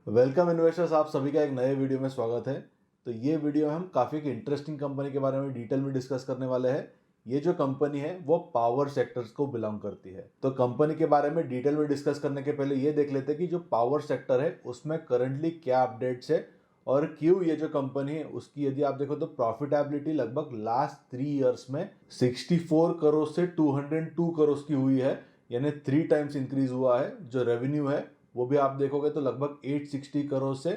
Welcome investors, आप सभी का एक नए वीडियो में स्वागत है। तो ये वीडियो में हम काफ़ी एक इंटरेस्टिंग कंपनी के बारे में डिटेल में डिस्कस करने वाले हैं। ये जो कंपनी है वो पावर सेक्टर्स को बिलोंग करती है। तो कंपनी के बारे में डिटेल में डिस्कस करने के पहले ये देख लेते हैं कि जो पावर सेक्टर है उसमें करंटली क्या अपडेट्स है और क्यों ये जो कंपनी है उसकी यदि आप देखो तो प्रॉफिटेबिलिटी लगभग लास्ट 3 इयर्स में 64 करोड़ से 202 करोड़ की हुई है, यानी 3 टाइम्स इंक्रीज हुआ है। जो रेवेन्यू है वो भी आप देखोगे तो लगभग 860 करोड़ से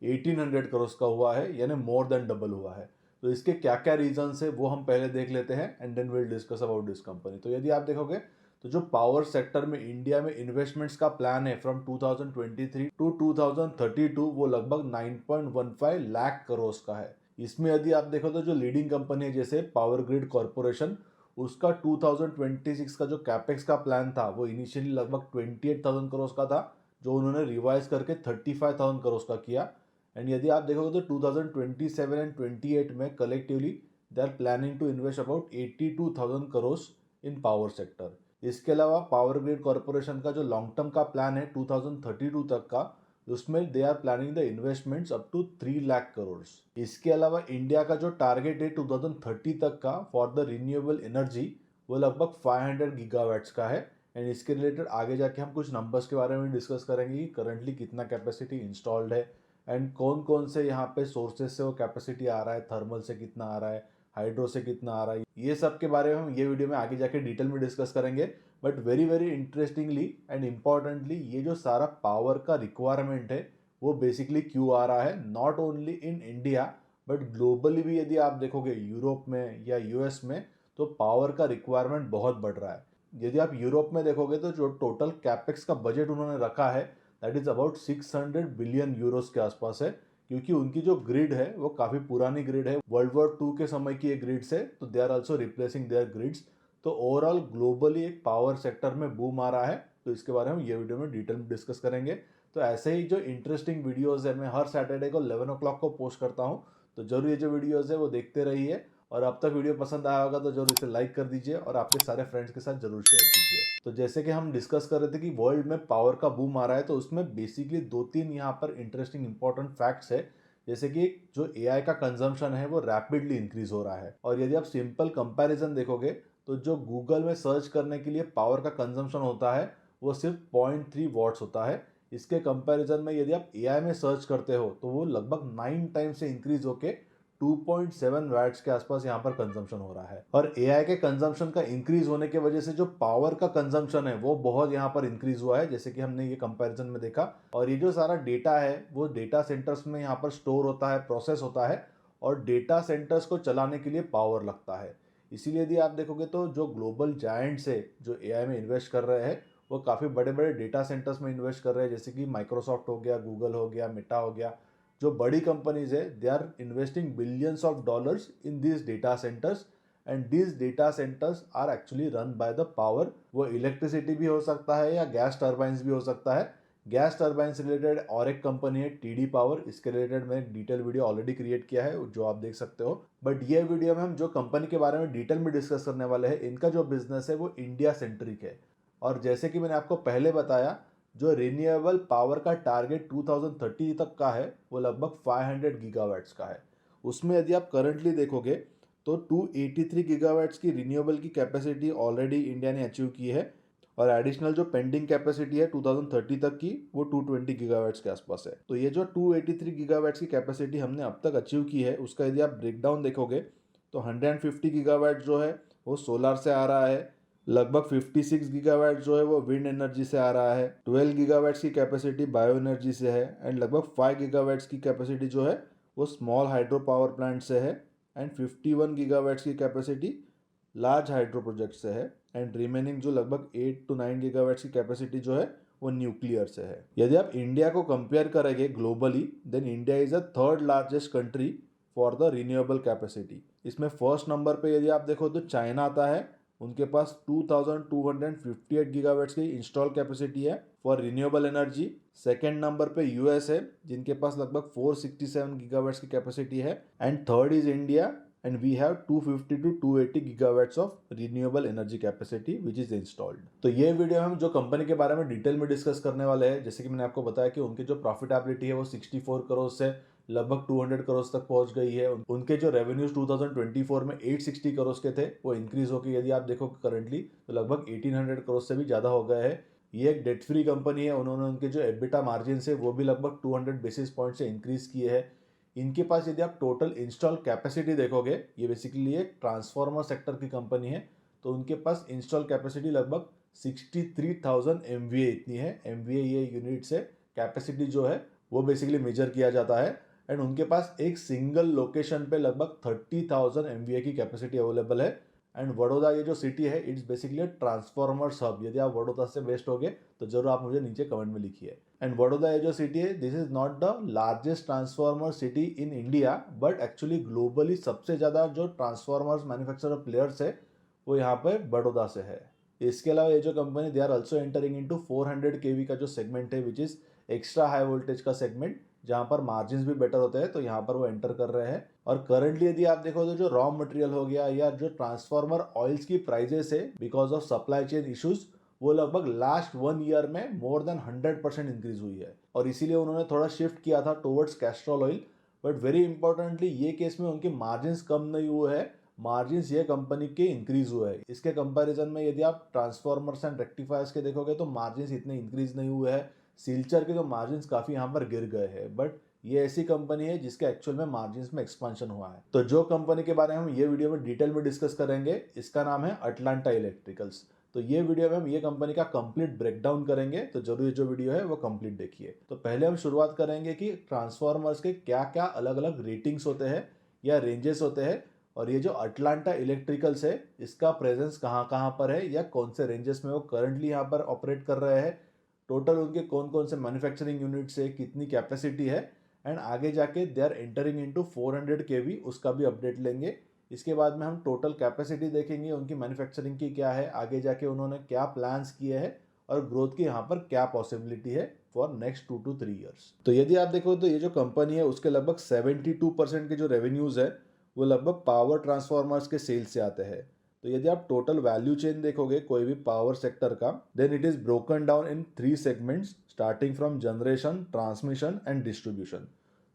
1800 करोड़ का हुआ है, यानी मोर देन डबल हुआ है। तो इसके क्या क्या रीजंस है वो हम पहले देख लेते हैं and then will discuss about this company. तो यदि आप देखोगे तो जो पावर सेक्टर में इंडिया में इन्वेस्टमेंट्स का प्लान है फ्रॉम 2023 टू 2032 वो लगभग 9.15 लाख करोड़ का है। इसमें यदि आप देखो तो जो लीडिंग कंपनी है जैसे पावर ग्रिड कॉर्पोरेशन, उसका 2026 का जो कैपेक्स का प्लान था वो इनिशियली लगभग 28,000 करोड़ का था, जो उन्होंने रिवाइज करके 35,000 करोड़ का किया। एंड यदि आप देखोगे तो 2027 एंड 28 में collectively they are planning to invest about 82,000 crore in power sector. इसके अलावा पावर ग्रिड कॉर्पोरेशन का जो लॉन्ग टर्म का प्लान है 2032 तक का, उसमें they are planning the investments up to 3 lakh crore. इसके अलावा इंडिया का जो टारगेट है 2030 तक का फॉर द रिन्यूएबल एनर्जी वो लगभग 500 गीगावाट्स का है। एंड इसके रिलेटेड आगे जाके हम कुछ नंबर्स के बारे में डिस्कस करेंगे कि करंटली कितना कैपेसिटी इंस्टॉल्ड है एंड कौन कौन से यहाँ पे सोर्सेज से वो कैपेसिटी आ रहा है, थर्मल से कितना आ रहा है, हाइड्रो से कितना आ रहा है। ये सब के बारे में हम ये वीडियो में आगे जाके डिटेल में डिस्कस करेंगे। But very very interestingly and importantly ये जो सारा पावर का रिक्वायरमेंट है वो बेसिकली क्यों आ रहा है, not only in India but globally भी। यदि आप देखोगे यूरोप में या यूएस में तो पावर का रिक्वायरमेंट बहुत बढ़ रहा है। यदि आप यूरोप में देखोगे तो जो टोटल कैपेक्स का बजट उन्होंने रखा है that is about 600 billion Euros के आसपास है, क्योंकि उनकी जो ग्रिड है वो काफ़ी पुरानी ग्रिड है, वर्ल्ड वॉर 2 के समय की एक ग्रिड से, तो they are also replacing their grids. तो ओवरऑल ग्लोबली एक पावर सेक्टर में बूम आ रहा है। तो इसके बारे में ये वीडियो में डिटेल में डिस्कस करेंगे। तो ऐसे ही जो इंटरेस्टिंग वीडियोज़ है मैं हर सैटरडे को 11 o'clock को पोस्ट करता हूँ, तो जरूर ये जो वीडियोज़ है वो देखते रहिए। और अब तक वीडियो पसंद आया होगा तो जरूर इसे लाइक कर दीजिए और आपके सारे फ्रेंड्स के साथ जरूर शेयर कीजिए। तो जैसे कि हम डिस्कस कर रहे थे कि वर्ल्ड में पावर का बूम आ रहा है, तो उसमें बेसिकली 2-3 यहाँ पर इंटरेस्टिंग इंपॉर्टेंट फैक्ट्स है। जैसे कि जो एआई का कंजम्पशन है वो रैपिडली इंक्रीज हो रहा है। और यदि आप सिंपल कंपैरिजन देखोगे तो जो गूगल में सर्च करने के लिए पावर का कंजम्पशन होता है वो सिर्फ 0.3 वॉट्स होता है। इसके कंपैरिजन में यदि आप एआई में सर्च करते हो तो वो लगभग 9 टाइम्स से इंक्रीज होके 2.7 वैट्स के आसपास यहाँ पर कंजम्पशन हो रहा है। और एआई के कंजम्पशन का इंक्रीज होने की वजह से जो पावर का कंजम्पशन है वो बहुत यहाँ पर इंक्रीज हुआ है, जैसे कि हमने ये कंपैरिजन में देखा। और ये जो सारा डेटा है वो डेटा सेंटर्स में यहाँ पर स्टोर होता है, प्रोसेस होता है, और डेटा सेंटर्स को चलाने के लिए पावर लगता है। इसीलिए यदि आप देखोगे तो जो ग्लोबल जायंट्स है जो एआई में इन्वेस्ट कर रहे हैं वो काफ़ी बड़े बड़े डेटा सेंटर्स में इन्वेस्ट कर रहे हैं, जैसे कि माइक्रोसॉफ्ट हो गया, गूगल हो गया, मेटा हो गया। जो बड़ी कंपनीज है they are investing billions of dollars in this data centres. And this data centres are actually run by the power. वो इलेक्ट्रिसिटी भी हो सकता है या गैस टर्बाइंस भी हो सकता है। गैस टर्बाइन से रिलेटेड और एक कंपनी है टीडी पावर, इसके रिलेटेड मैंने एक डिटेल वीडियो ऑलरेडी क्रिएट किया है जो आप देख सकते हो। बट ये वीडियो में हम जो कंपनी के बारे में डिटेल में डिस्कस करने वाले हैं, इनका जो बिजनेस है वो इंडिया सेंट्रिक है। और जैसे कि मैंने आपको पहले बताया, जो रिन्यूएबल पावर का टारगेट 2030 तक का है वो लगभग 500 गीगावाट्स का है। उसमें यदि आप करंटली देखोगे तो 283 गीगावाट्स की रिन्यूएबल की कैपेसिटी ऑलरेडी इंडिया ने अचीव की है। और एडिशनल जो पेंडिंग कैपेसिटी है 2030 तक की वो 220 गीगावाट्स के आसपास है। तो ये जो 283 गीगावाट्स की कैपेसिटी हमने अब तक अचीव की है उसका यदि आप ब्रेकडाउन देखोगे तो 150 गीगावाट जो है वो सोलार से आ रहा है, लगभग 56 गीगावाट जो है वो विंड एनर्जी से आ रहा है, 12 गीगावाट्स की कैपेसिटी बायो एनर्जी से है, एंड लगभग 5 गीगावाट्स की कैपेसिटी जो है वो स्मॉल हाइड्रो पावर प्लांट से है, एंड 51 गीगावाट्स की कैपेसिटी लार्ज हाइड्रो प्रोजेक्ट से है, एंड रिमेनिंग जो लगभग 8 to 9 गीगावाट्स की कैपेसिटी जो है वो न्यूक्लियर से है। यदि आप इंडिया को कंपेयर करेंगे globally then India is a third largest country for the renewable capacity. इसमें फर्स्ट नंबर पे यदि आप देखो तो चाइना आता है, उनके पास 2258 गीगावाट्स की इंस्टॉल कैपेसिटी है for renewable energy. Second number पे यूएस है जिनके पास लगभग 467 गीगावाट्स की कैपेसिटी है, and third is India and we have 250 to 280 gigawatts of renewable energy capacity which is installed. तो ये वीडियो में हम जो कंपनी के बारे में डिटेल में डिस्कस करने वाले हैं, जैसे कि मैंने आपको बताया कि उनकी जो प्रॉफिटेबिलिटी है वो 64 करोड़ से लगभग 200 करोड़ तक पहुंच गई है। उनके जो रेवेन्यूज 2024 में 860 करोड़ के थे वो इंक्रीज होकर यदि आप देखो करंटली तो लगभग 1800 करोड़ से भी ज़्यादा हो गए हैं। ये एक डेट फ्री कंपनी है। उन्होंने उनके जो एबिटा मार्जिन है वो भी लगभग 200 बेसिस पॉइंट से इंक्रीज किए हैं। इनके पास यदि आप टोटल इंस्टॉल कैपेसिटी देखोगे, ये बेसिकली एक ट्रांसफार्मर सेक्टर की कंपनी है, तो उनके पास इंस्टॉल कैपेसिटी लगभग 63,000 MVA इतनी है। MVA ये यूनिट से कैपेसिटी जो है वो बेसिकली मेजर किया जाता है। एंड उनके पास एक सिंगल लोकेशन पे लगभग 30,000 MVA की कैपेसिटी अवेलेबल है। एंड वडोदरा ये जो सिटी है इट्स बेसिकली ट्रांसफार्मर हब। यदि आप वडोदरा से वेस्ट होगे तो जरूर आप मुझे नीचे कमेंट में लिखिए। एंड वडोदरा ये जो सिटी है this is not the largest transformer city in India, but actually globally सबसे ज़्यादा जो ट्रांसफार्मर्स मैन्युफैक्चरर प्लेयर्स है वो यहाँ पे बड़ौदा से है। इसके अलावा ये जो company they are also entering into 400 kV का जो सेगमेंट है which is extra high voltage का सेगमेंट, जहाँ पर मार्जिन भी बेटर होते हैं, तो यहाँ पर वो एंटर कर रहे हैं। और करंटली यदि आप देखो तो जो रॉ मटेरियल हो गया या जो ट्रांसफार्मर ऑयल्स की प्राइजेस है because of supply chain issues वो लगभग लास्ट 1 ईयर में मोर देन 100% इंक्रीज हुई है। और इसीलिए उन्होंने थोड़ा शिफ्ट किया था towards Castrol oil. But very importantly ये केस में उनके मार्जिन कम नहीं हुए हैं, मार्जिन ये कंपनी के इंक्रीज हुए हैं। इसके कंपैरिजन में यदि आप ट्रांसफार्मर्स एंड रेक्टिफायर्स के देखोगे तो मार्जिन इतने इंक्रीज नहीं हुए हैं। सिल्चर के तो मार्जिन काफी यहाँ पर गिर गए हैं। बट ये ऐसी कंपनी है जिसके एक्चुअल में मार्जिन में एक्सपेंशन हुआ है। तो जो कंपनी के बारे में हम ये वीडियो में डिटेल में डिस्कस करेंगे इसका नाम है अटलांटा इलेक्ट्रिकल्स। तो ये वीडियो में हम ये कंपनी का कंप्लीट ब्रेकडाउन करेंगे, तो जरूर ये जो वीडियो है वो कंप्लीट देखिए। तो पहले हम शुरुआत करेंगे कि ट्रांसफार्मर्स के क्या क्या अलग अलग रेटिंग्स होते हैं या रेंजेस होते हैं, और ये जो अटलांटा इलेक्ट्रिकल्स है इसका प्रेजेंस कहाँ कहाँ पर है या कौन से रेंजेस में वो करंटली यहाँ पर ऑपरेट कर रहे हैं, टोटल उनके कौन कौन से मैन्युफैक्चरिंग यूनिट्स है, कितनी कैपेसिटी है, एंड आगे जाके they are entering into 400 kV उसका भी अपडेट लेंगे। इसके बाद में हम टोटल कैपेसिटी देखेंगे उनकी मैन्युफैक्चरिंग की क्या है, आगे जाके उन्होंने क्या प्लान्स किए हैं और ग्रोथ की यहाँ पर क्या पॉसिबिलिटी है फॉर नेक्स्ट 2 to 3 ईयर्स। तो यदि आप देखो तो ये जो कंपनी है उसके लगभग 72% के जो रेवेन्यूज है वो लगभग पावर ट्रांसफार्मर्स के सेल्स से आते हैं। तो यदि आप टोटल वैल्यू चेन देखोगे कोई भी पावर सेक्टर का, then it is broken down in 3 segments starting from generation, transmission and distribution.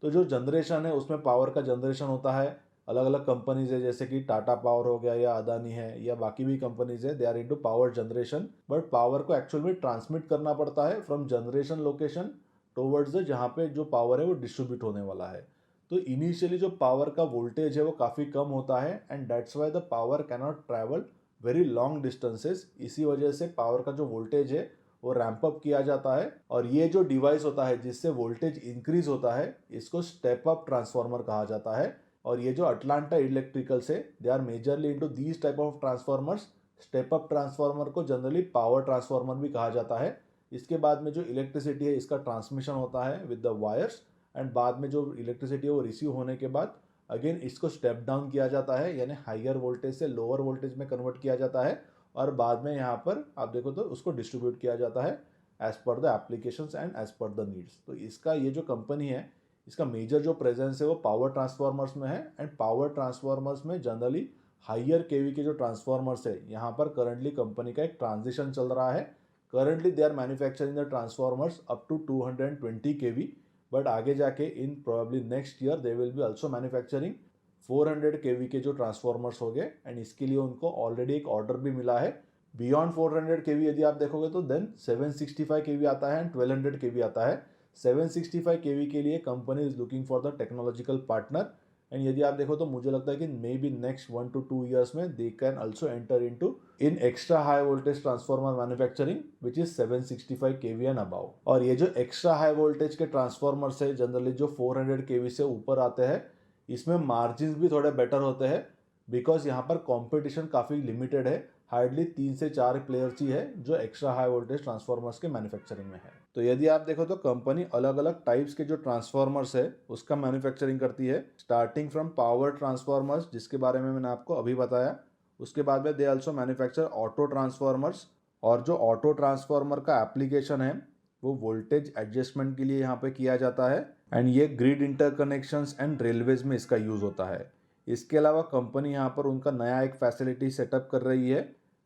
तो जो जनरेशन है उसमें पावर का जनरेशन होता है, अलग अलग कंपनीज है जैसे कि टाटा पावर हो गया या अदानी है या बाकी भी कंपनीज है, they are into power generation. But power को एक्चुअल में ट्रांसमिट करना पड़ता है फ्रॉम जनरेशन लोकेशन टुवर्ड्स जहाँ पे जो पावर है वो डिस्ट्रीब्यूट होने वाला है। तो इनिशियली जो पावर का वोल्टेज है वो काफ़ी कम होता है and that's why the power can not travel very long distances. इसी वजह से पावर का जो वोल्टेज है वो रैंप अप किया जाता है। और ये जो डिवाइस होता है जिससे वोल्टेज इंक्रीज होता है इसको स्टेप अप ट्रांसफार्मर कहा जाता है। और ये जो अटलांटा इलेक्ट्रिकल्स है they are majorly into these type of transformers. Step up transformer को जनरली पावर ट्रांसफार्मर भी कहा जाता है। इसके बाद में जो इलेक्ट्रिसिटी है इसका ट्रांसमिशन होता है विद द वायर्स, एंड बाद में जो इलेक्ट्रिसिटी है वो रिसीव होने के बाद अगेन इसको स्टेप डाउन किया जाता है, यानी हाइयर वोल्टेज से लोअर वोल्टेज में कन्वर्ट किया जाता है। और बाद में यहाँ पर आप देखो तो उसको डिस्ट्रीब्यूट किया जाता है as per the applications and as per the needs. तो इसका ये जो कंपनी है इसका मेजर जो प्रेजेंस है वो पावर ट्रांसफार्मर्स में है। एंड पावर ट्रांसफार्मर्स में जनरली हाइयर केवी के जो ट्रांसफार्मर्स है यहाँ पर करंटली कंपनी का एक ट्रांजिशन चल रहा है। Currently they are manufacturing the transformers up to 220 kV, but आगे जाके in probably next year they will be also manufacturing 400 kV के जो ट्रांसफार्मर्स हो गए। एंड इसके लिए उनको ऑलरेडी एक ऑर्डर भी मिला है। बियॉन्ड 400 kV यदि आप देखोगे तो देन 765 kV आता है एंड 1200 kV आता है। 765 kV के लिए company is looking for the technological partner. And यदि आप देखो तो मुझे लगता है कि may be next 1 to 2 years में they can also enter in extra high voltage transformer manufacturing which is 765 kV and above. और ये जो एक्स्ट्रा हाई वोल्टेज के ट्रांसफार्मर्स है जनरली जो 400 kV से ऊपर आते हैं इसमें मार्जिन भी थोड़े बेटर होते हैं बिकॉज यहाँ पर कॉम्पिटिशन काफ़ी लिमिटेड है। हार्डली 3 से 4 प्लेयर्स ही है जो एक्स्ट्रा हाई वोल्टेज ट्रांसफार्मर्स के मैन्युफैक्चरिंग में है। तो यदि आप देखो तो कंपनी अलग अलग टाइप्स के जो ट्रांसफार्मर्स है उसका मैन्युफैक्चरिंग करती है, स्टार्टिंग फ्रॉम पावर ट्रांसफार्मर्स जिसके बारे में मैंने आपको अभी बताया। उसके बाद में they also manufacture auto transformers, और जो ऑटो ट्रांसफार्मर का एप्लीकेशन है वो वोल्टेज एडजस्टमेंट के लिए यहाँ पे किया जाता है। एंड ये ग्रिड इंटरकनेक्शंस एंड रेलवेज में इसका यूज़ होता है। इसके अलावा कंपनी यहाँ पर उनका नया एक फैसिलिटी सेटअप कर रही है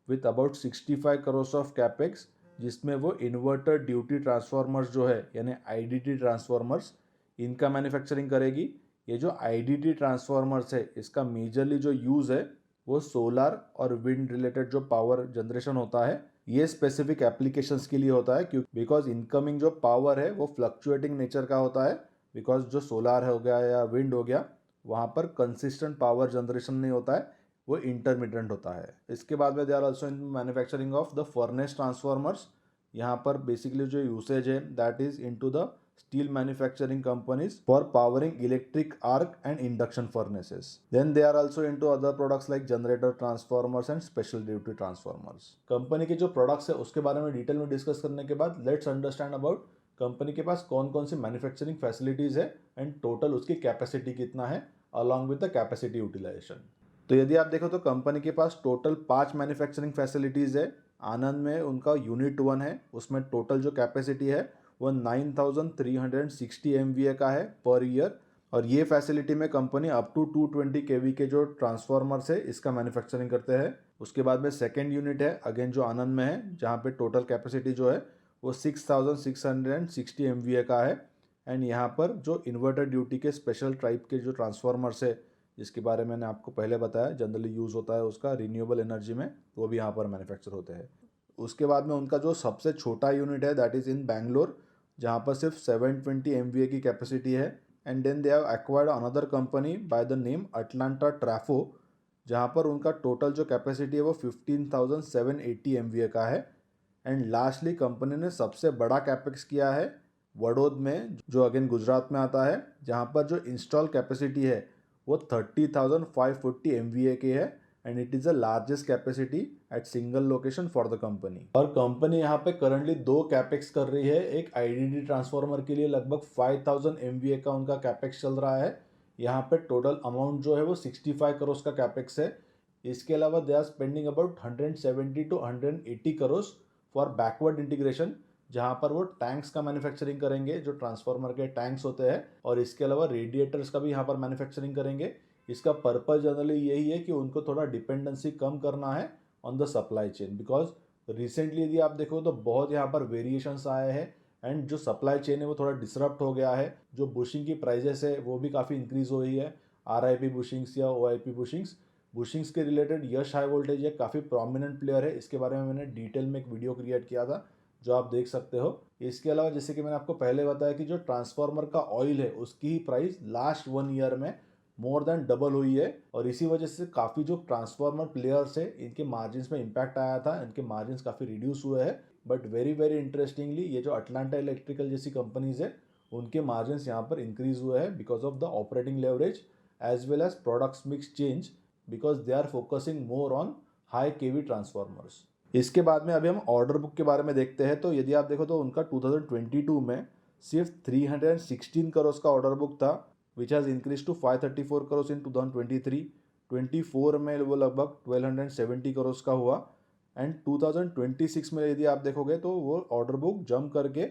with about 65 crore of capex, जिसमें वो इन्वर्टर ड्यूटी ट्रांसफार्मर्स जो है यानी आईडीटी ट्रांसफार्मर्स, इनका मैन्युफैक्चरिंग करेगी। ये जो आईडीटी ट्रांसफार्मर्स है इसका मेजरली जो यूज़ है वो सोलर और विंड रिलेटेड जो पावर जनरेशन होता है ये स्पेसिफिक एप्लीकेशंस के लिए होता है, क्योंकि बिकॉज इनकमिंग जो पावर है वो फ्लक्चुएटिंग नेचर का होता है। बिकॉज जो सोलर हो गया या विंड हो गया वहाँ पर कंसिस्टेंट पावर जनरेशन नहीं होता है, वो इंटरमिटेंट होता है। इसके बाद में they are also in manufacturing of the furnace transformers. यहाँ पर बेसिकली जो यूसेज है that is into the steel manufacturing companies for powering electric arc and induction furnaces. Then they are also into other products like generator transformers and special duty transformers. Company के जो products है उसके बारे में detail में discuss करने के बाद लेट्स अंडरस्टैंड अबाउट कंपनी के पास कौन कौन सी मैन्युफैक्चरिंग फैसिलिटीज है एंड टोटल उसकी कैपेसिटी कितना है along with the capacity utilisation. तो यदि आप देखो तो कंपनी के पास टोटल 5 मैन्युफैक्चरिंग फैसिलिटीज है। आनंद में उनका यूनिट 1 है, उसमें टोटल जो कैपेसिटी है वो 9360 MVA का है पर ईयर, और ये फैसिलिटी में कंपनी अप टू 220 kV के जो ट्रांसफार्मर्स है इसका मैन्युफैक्चरिंग करते हैं। उसके बाद में सेकेंड यूनिट है अगेन जो आनंद में है, जहाँ पे टोटल कैपेसिटी जो है वो 6660 MVA का है। एंड यहाँ पर जो इन्वर्टर ड्यूटी के स्पेशल टाइप के जो ट्रांसफार्मर्स है जिसके बारे में मैंने आपको पहले बताया जनरली यूज़ होता है उसका रिन्यूएबल एनर्जी में, वो भी यहाँ पर मैन्युफैक्चर होते हैं। उसके बाद में उनका जो सबसे छोटा यूनिट है दैट इज़ इन बैंगलोर, जहाँ पर सिर्फ 720 MVA की कैपेसिटी है। And then they have acquired another company by the name Atlanta Trafo, जहाँ पर उनका टोटल जो कैपेसिटी है वो 15,780 MVA का है। एंड लास्टली कंपनी ने सबसे बड़ा कैपेक्स किया है वडोद में, जो अगेन गुजरात में आता है, जहाँ पर जो इंस्टॉल कैपेसिटी है वो 30,540 MVA की है and it is the largest capacity eight single location for the company. और कंपनी यहाँ पे करंटली 2 कैपेक्स कर रही है। एक आईडीडी ट्रांसफार्मर के लिए लगभग 5000 MVA का उनका कैपेक्स चल रहा है। यहाँ पे टोटल अमाउंट जो है वो 65 करोड़ का कैपेक्स है। इसके अलावा they are spending about 170 to 180 crore for backward integration, जहाँ पर वो टैंक्स का मैन्युफैक्चरिंग करेंगे, जो ट्रांसफार्मर के टैंक्स होते हैं, और इसके अलावा रेडिएटर्स का भी यहाँ पर मैन्युफैक्चरिंग करेंगे। इसका पर्पज जनरली यही है कि उनको थोड़ा डिपेंडेंसी कम करना है on the supply chain, because recently यदि आप देखो तो बहुत यहाँ पर वेरिएशंस आए हैं एंड जो सप्लाई चेन है वो थोड़ा डिसरप्ट हो गया है। जो बुशिंग की प्राइजेस है वो भी काफ़ी इंक्रीज हो रही है। RIP बुशिंग्स या OIP बुशिंग्स के रिलेटेड यश हाई वोल्टेज एक काफ़ी प्रोमिनेंट प्लेयर है। इसके बारे में मैंने डिटेल में एक वीडियो क्रिएट किया था जो आप देख सकते हो। इसके अलावा जैसे कि मैंने आपको पहले बताया कि जो ट्रांसफार्मर का ऑयल है उसकी ही प्राइस लास्ट 1 ईयर में मोर देन डबल हुई है, और इसी वजह से काफ़ी जो ट्रांसफार्मर प्लेयर्स है इनके मार्जिन्स में इम्पैक्ट आया था, इनके मार्जिन्स काफ़ी रिड्यूस हुए हैं। बट वेरी वेरी इंटरेस्टिंगली ये जो अटलांटा इलेक्ट्रिकल जैसी कंपनीज है उनके मार्जिन्स यहाँ पर इंक्रीज हुए हैं because of the operating leverage as well as products mix change, because they are focusing more on high KV transformers. इसके बाद में अभी हम ऑर्डर बुक के बारे में देखते हैं। तो यदि आप देखो तो उनका 2022 में सिर्फ 316 करोड़ का ऑर्डर बुक था, which has increase to 534 crore in 2023। 24 में वो लगभग 1270 करोड़ का हुआ एंड 2026 में यदि आप देखोगे तो वो ऑर्डर बुक जंप करके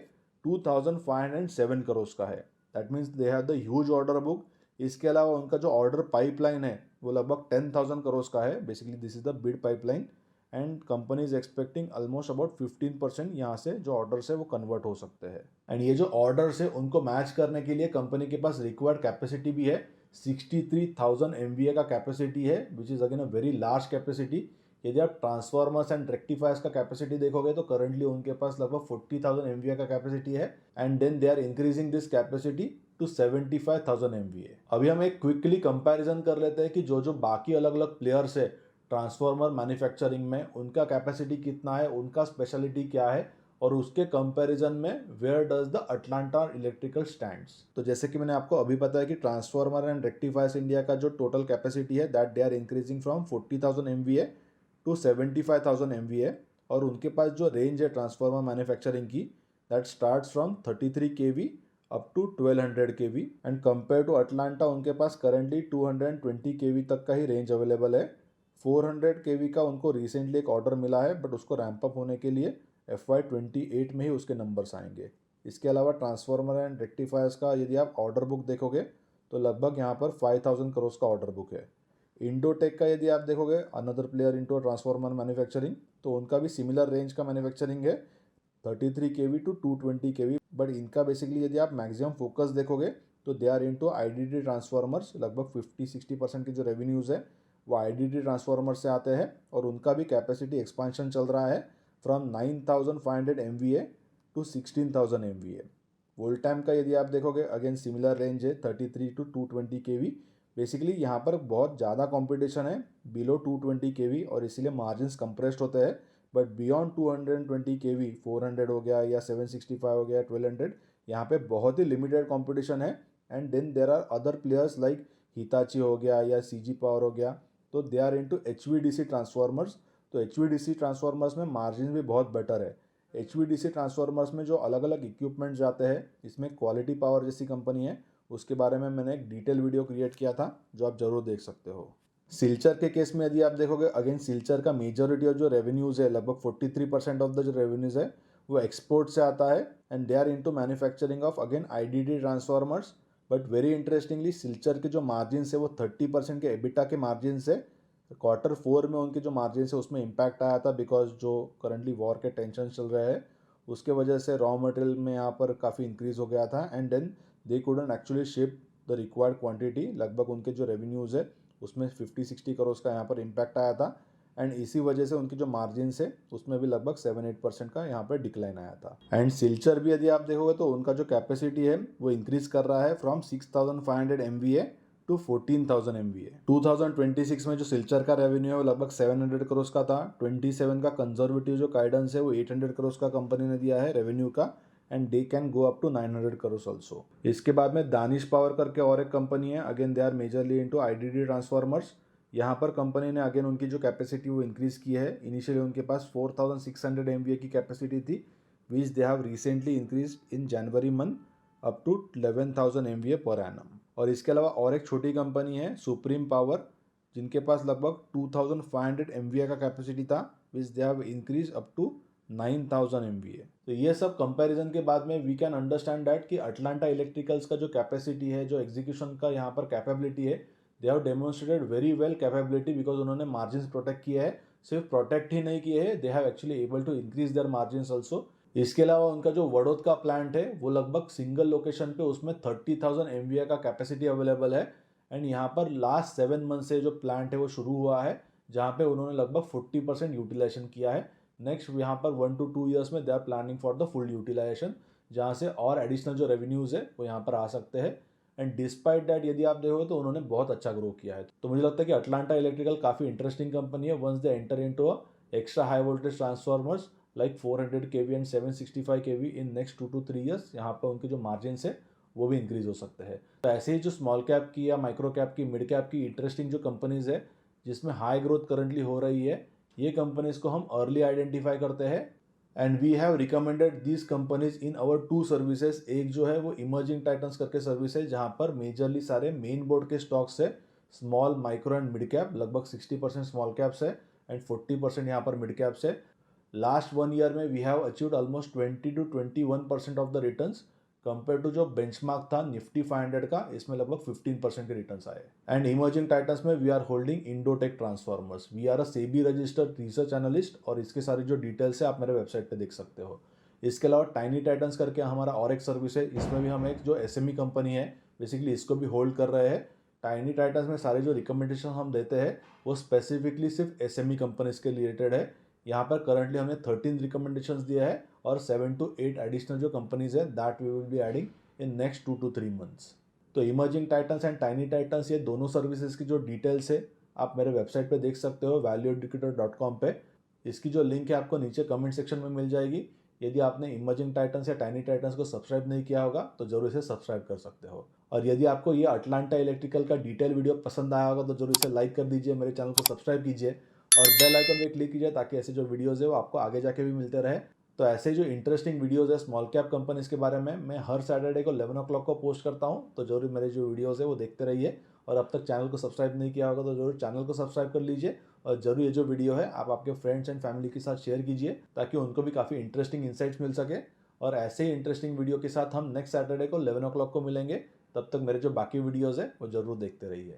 2507 करोड़ का है। That means they have the huge order book. इसके अलावा उनका जो ऑर्डर पाइपलाइन है वो लगभग 10,000 करोड़ का है। Basically this is the bid pipeline and company is expecting almost about 15% यहाँ से जो ऑर्डर्स है वो कन्वर्ट हो सकते हैं। एंड ये जो ऑर्डर्स है उनको मैच करने के लिए कंपनी के पास रिक्वायर्ड कैपेसिटी भी है। 63,000 MVA का कैपेसिटी है which is again a very large capacity. यदि आप ट्रांसफार्मर्स एंड रेक्टिफायर्स का कैपेसिटी देखोगे तो करंटली उनके पास लगभग 40,000 MVA का कैपेसिटी है and then they are increasing this capacity to 75,000 MVA। अभी हम एक क्विकली कंपैरिजन कर लेते हैं कि जो जो बाकी अलग अलग प्लेयर्स है ट्रांसफार्मर मैन्युफैक्चरिंग में उनका कैपेसिटी कितना है, उनका स्पेशलिटी क्या है, और उसके कंपैरिजन में where does the Atlanta electrical stands. तो जैसे कि मैंने आपको अभी बताया कि ट्रांसफार्मर एंड रेक्टिफायर्स इंडिया का जो टोटल कैपेसिटी है that they are increasing from 40,000 MVA to 75,000 MVA, और उनके पास जो रेंज है ट्रांसफार्मर मैन्युफैक्चरिंग की that starts from 33 kV up to 1200 kV and compare to Atlanta उनके पास करेंटली 220 kV तक का ही रेंज अवेलेबल है। 400 kV का उनको रिसेंटली एक ऑर्डर मिला है बट उसको रैंप अप होने के लिए FY28 में ही उसके नंबर्स आएंगे। इसके अलावा ट्रांसफार्मर एंड रेक्टिफायर्स का यदि आप ऑर्डर बुक देखोगे तो लगभग यहाँ पर 5,000 करोड़ का ऑर्डर बुक है। इंडोटेक का यदि आप देखोगे, another player into transformer manufacturing, तो उनका भी सिमिलर रेंज का मैन्युफैक्चरिंग है, 33 केवी टू 220 केवी। बट इनका बेसिकली यदि आप मैक्सिमम फोकस देखोगे तो they are into IDD transformers. लगभग 50-60% के जो रेवेन्यूज़ है वो आईडीडी ट्रांसफार्मर से आते हैं, और उनका भी कैपेसिटी एक्सपांशन चल रहा है फ्रॉम 9500 MVA टू 16,000 MVA। वोल्टैम का यदि आप देखोगे, अगेन सिमिलर रेंज है, 33 टू 220 केवी। बेसिकली यहाँ पर बहुत ज़्यादा कंपटीशन है बिलो 220 केवी, और इसीलिए मार्जिन्स कंप्रेस्ड होते हैं। बट बियॉन्ड 220 केवी, 400 हो गया या 765 हो गया, 1200, यहाँ पे बहुत ही लिमिटेड कंपटीशन है। And then there are other players like Hitachi हो गया या सीजी पावर हो गया, तो they are into HVDC transformers. तो HVDC ट्रांसफार्मर्स में मार्जिन भी बहुत बेटर है। HVDC ट्रांसफार्मर्स में जो अलग अलग इक्विपमेंट जाते हैं, इसमें क्वालिटी पावर जैसी कंपनी है, उसके बारे में मैंने एक डिटेल वीडियो क्रिएट किया था जो आप जरूर देख सकते हो। सिल्चर के केस में यदि आप देखोगे, अगेन सिल्चर का मेजॉरिटी ऑफ जो रेवेन्यूज़ है, लगभग 43% ऑफ द जो रेवेन्यूज़ है वो एक्सपोर्ट से आता है। And they are into manufacturing of again IDD transformers. But very interestingly Silchar के जो मार्जिन है वो 30% के एबिटा के मार्जिन से। Q4 में उनके जो मार्जिन है उसमें इम्पैक्ट आया था, बिकॉज जो करंटली वॉर के टेंशन चल रहे हैं उसके वजह से रॉ मटेरियल में यहाँ पर काफ़ी इंक्रीज हो गया था। And then they couldn't actually ship the required quantity. लगभग उनके जो रेवेन्यूज़ है उसमें 50-60 करोड़ का यहाँ पर इम्पैक्ट आया था। एंड इसी वजह से उनकी जो मार्जिन है उसमें भी लगभग 7-8% का यहाँ पर डिक्लाइन आया था। एंड सिल्चर भी यदि आप देखोगे तो उनका जो कैपेसिटी है वो इंक्रीज कर रहा है फ्रॉम 6,500 MVA टू 14,000 MVA। 2026 में जो सिल्चर का रेवेन्यू है वो लगभग 700 करोड़ का था। 27 का कंजर्वेटिव जो गाइडेंस है वो 800 करोड़ का कंपनी ने दिया है रेवेन्यू का, and they can go up to 900 crore also. इसके बाद में दानिश पावर करके और एक कंपनी है, again they are majorly into IDD transformers. यहाँ पर कंपनी ने अगेन उनकी जो कैपेसिटी वो इंक्रीज की है। इनिशियली उनके पास 4,600 MVA की कैपेसिटी थी, which they have recently increase in January month up to 11,000 MVA per annum. और इसके अलावा और एक छोटी कंपनी है सुप्रीम पावर, जिनके पास लगभग 2,500 MVA का कैपेसिटी था, which they have increase up to 9,000 MVA। तो ये सब कंपैरिजन के बाद में वी कैन अंडरस्टैंड दैट कि अटलांटा इलेक्ट्रिकल्स का जो कैपेसिटी है, जो एग्जीक्यूशन का यहाँ पर कैपेबिलिटी है, they have demonstrated very well capability, because उन्होंने मार्जिन प्रोटेक्ट किया है। सिर्फ प्रोटेक्ट ही नहीं किए हैं, they have actually able to increase their margin also. इसके अलावा उनका जो वडोद का प्लांट है वो लगभग सिंगल लोकेशन पे उसमें 30,000 MVA का कैपेसिटी अवेलेबल है। एंड यहाँ पर लास्ट 7 मंथ से जो प्लांट है वो शुरू हुआ है, जहाँ पे उन्होंने लगभग 40% यूटिलाइजेशन किया है। नेक्स्ट यहाँ पर 1 to 2 ईयर्स में they are planning for the full utilisation, जहाँ से और एडिशनल जो रेवेन्यूज़ है वो यहाँ पर आ सकते हैं। एंड डिस्पाइट दैट यदि आप देखोगे तो उन्होंने बहुत अच्छा ग्रो किया है। तो मुझे लगता है कि अटलांटा इलेक्ट्रिकल काफ़ी इंटरेस्टिंग कंपनी है। Once they enter into a extra high voltage transformers like 400 kV and 765 kV in next 2 to 3 years, यहाँ पर उनके जो मार्जिन है वो भी इंक्रीज हो सकते हैं। तो ऐसे ही जो स्मॉल कैप की या माइक्रो कैप की, मिड कैप की इंटरेस्टिंग जो कंपनीज है जिसमें हाई ग्रोथ करंटली हो रही है, ये कंपनीज को हम अर्ली आइडेंटिफाई करते हैं। And we have recommended these companies in our 2 services. एक जो है वो इमर्जिंग टाइटन्स करके सर्विस है, जहाँ पर मेजरली सारे मेन बोर्ड के स्टॉक्स है, small, micro and mid cap. लगभग 60% स्मॉल कैप्स है एंड 40% यहाँ पर मिड कैप्स है। लास्ट 1 ईयर में we have achieved almost 20 to 21% of the returns, compare to जो बेंचमार्क था निफ्टी 500 का, इसमें लगभग 15% के रिटर्न्स आए। एंड इमर्जिंग टाइटन्स में we are holding Indotech transformers. We are a SEBI registered research analyst, और इसके सारी जो डिटेल्स है आप मेरे वेबसाइट पे देख सकते हो। इसके अलावा टाइनी टाइटन्स करके हमारा और एक सर्विस है, इसमें भी हम एक जो एसएमई कंपनी है बेसिकली इसको भी होल्ड कर रहे हैं। टाइनी टाइटन्स में सारे जो रिकमेंडेशन हम देते हैं वो स्पेसिफिकली सिर्फ एसएमई कंपनीज के रिलेटेड है। यहाँ पर करंटली हमने 13 रिकमेंडेशंस दिया है, और 7 to 8 एडिशनल जो कंपनीज है that we will be adding in next 2 to 3 months. तो Emerging Titans and Tiny Titans, ये दोनों सर्विसेज की जो डिटेल्स है आप मेरे वेबसाइट पे देख सकते हो, valueeducator.com पे। इसकी जो लिंक है आपको नीचे कमेंट सेक्शन में मिल जाएगी। यदि आपने इमर्जिंग टाइटन्स या टाइनी टाइटन्स को सब्सक्राइब नहीं किया होगा तो जरूर इसे सब्सक्राइब कर सकते हो। और यदि आपको ये अटलांटा इलेक्ट्रिकल का डिटेल वीडियो पसंद आया होगा तो जरूर इसे लाइक कर दीजिए, मेरे चैनल को सब्सक्राइब कीजिए और बेल आइकन पे क्लिक कीजिए, ताकि ऐसे जो वीडियोस है वो आपको आगे जाके भी मिलते रहे। तो ऐसे जो इंटरेस्टिंग वीडियोस है स्मॉल कैप कंपनीज के बारे में, मैं हर सैटरडे को 11 o'clock को पोस्ट करता हूँ, तो जरूर मेरे जो वीडियोस है वो देखते रहिए। और अब तक चैनल को सब्सक्राइब नहीं किया होगा तो जरूर चैनल को सब्सक्राइब कर लीजिए, और जरूर ये जो वीडियो है आप आपके फ्रेंड्स एंड फैमिली के साथ शेयर कीजिए, ताकि उनको भी काफ़ी इंटरेस्टिंग इंसाइट्स मिल सके। और ऐसे ही इंटरेस्टिंग वीडियो के साथ हम नेक्स्ट सैटरडे को 11 o'clock को मिलेंगे। तब तक मेरे जो बाकी वीडियोज़ है वो जरूर देखते रहिए।